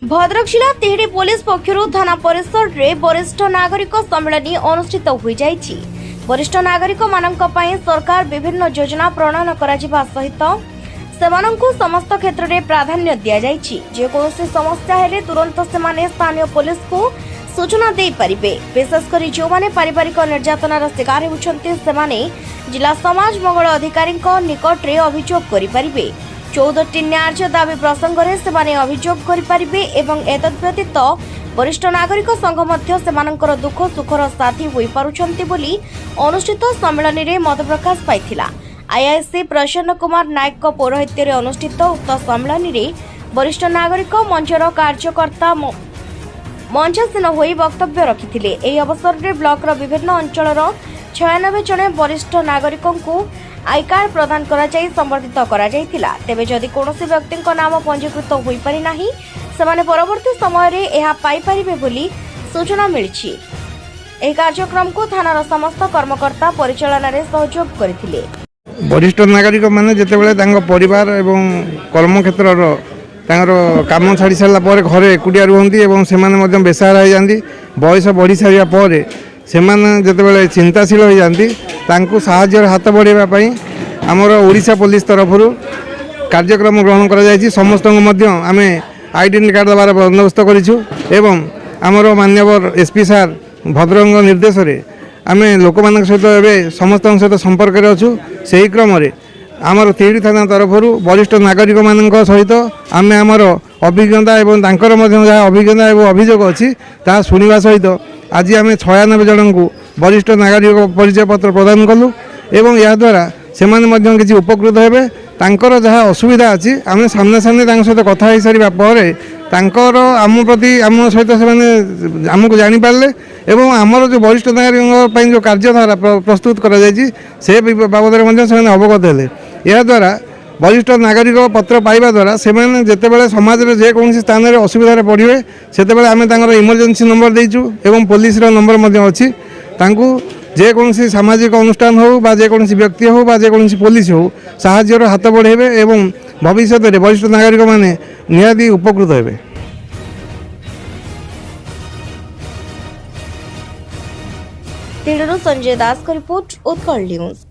भद्रक जिला तिहिडी पुलिस पक्षरु थाना परिसर रे वरिष्ठ नागरिक सम्मेलन अनुष्ठित हो जाइछि। वरिष्ठ नागरिक मानक पई सरकार विभिन्न योजना प्रणयन कराजिबा सहित सेमानंकु समस्त क्षेत्र में प्राधान्य दिया जाइछि। जे कोनोसी समस्या हेले तुरंत सेमाने स्थानीय पुलिस को सूचना दे परिबे। विशेषकर जो माने पारिवारिक निर्यातनार शिकार होउछन्ते सेमाने जिला समाज मंगल अधिकारी निकट रे अभियोग करि परिबे। 14टी न्याय दाबी प्रसंग में सेमाने अभियोग करिपारिबे एवं एतद् व्यतीत वरिष्ठ नागरिक संघ मध्य सेमानंकर दुख सुखर साथी होई पारुछन्ति बोली अनुष्ठित सम्मेलन में मत प्रकाश पाइथिला। आईआईसी प्रसन्न कुमार नायक पौरोहित्य रे अनुष्ठित उक्त सम्मेलन में वरिष्ठ नागरिक मंचर कार्यकर्ता मंचासीन होई वक्तव्य रखिथिले। एही अवसर में ब्लॉक विभिन्न अंचलर 96 जन वरिष्ठ नागरिकों को आई कार्ड प्रदान करा जाई संबर्धित करा जाइथिला। तेबे जदि कोनोसी व्यक्ति नाम पंजीकृत होई पारि नाही सेमाने परवर्ती समय रे एहा पाई परिबे बोली सूचना मिलिछि। एही कार्यक्रम को थानार समस्त कर्मकर्ता परिचालन रे सहयोग करथिले। वरिष्ठ नागरिक माने जेतेबेले तांको परिवार एवं कर्म क्षेत्रर तांकर काम छाड़ी सारा पर घरे एकुटिया रुहंती एवं सेमाने मध्यम बेसहारा हो जाती। बयस बढ़ी सारा पर सेमाने जेतेबेले चिंताशील हो जाती तांको साहाय्यर हाथ बढ़ावाई आमर ओडिशा पुलिस तरफ कार्यक्रम ग्रहण करा जायछि। समस्त मध्य आमे आइडेंटिटी कार्ड द्वारा बंदोबस्त करिछु एवं आमर मान्यवर एसपी सार भद्रक निर्देश रे आमे लोक मान सहित एवं समस्त सहित संपर्क में अच्छु। से ही क्रम आमर तिहिडी थाना तरफ वरिष्ठ नागरिक मान सहित आम आमर अभिज्ञता एवं जहाँ अभिज्ञता एवं अभियोग अच्छी ता शुणा सहित आज आम 96 जन को वरिष्ठ नागरिक परिचय पत्र प्रदान कलु एवं या द्वारा से किसी उपकृत हेबे। तांकर जहाँ असुविधा अच्छी आम सामने सामने सहित कथा हो सारा पर तांकर आम प्रति आम सहित से आमको जानीपारे एवं आमर जो वरिष्ठ नागरिक जो कार्यधारा प्रस्तुत करा जायछि से बाबद में अवगत हेले। या द्वारा वरिष्ठ नागरिक पत्र पाइबा द्वारा से जितेबाला समाज में जेकोसी स्थान में असुविधा पड़े से आम इमरजेंसी नंबर देचु एवं पुलिस नंबर अच्छी जेकोसी सामाजिक अनुष्ठान हो बा जेकोसी व्यक्ति हो बा जेकोसी पुलिस हो साहाय्यर हाथ बढ़ेबे एवं भविष्य में वरिष्ठ नागरिक माने निहाती उपकृत हेबे। तिहिडीरू संजय दास का रिपोर्ट उत्कल न्यूज।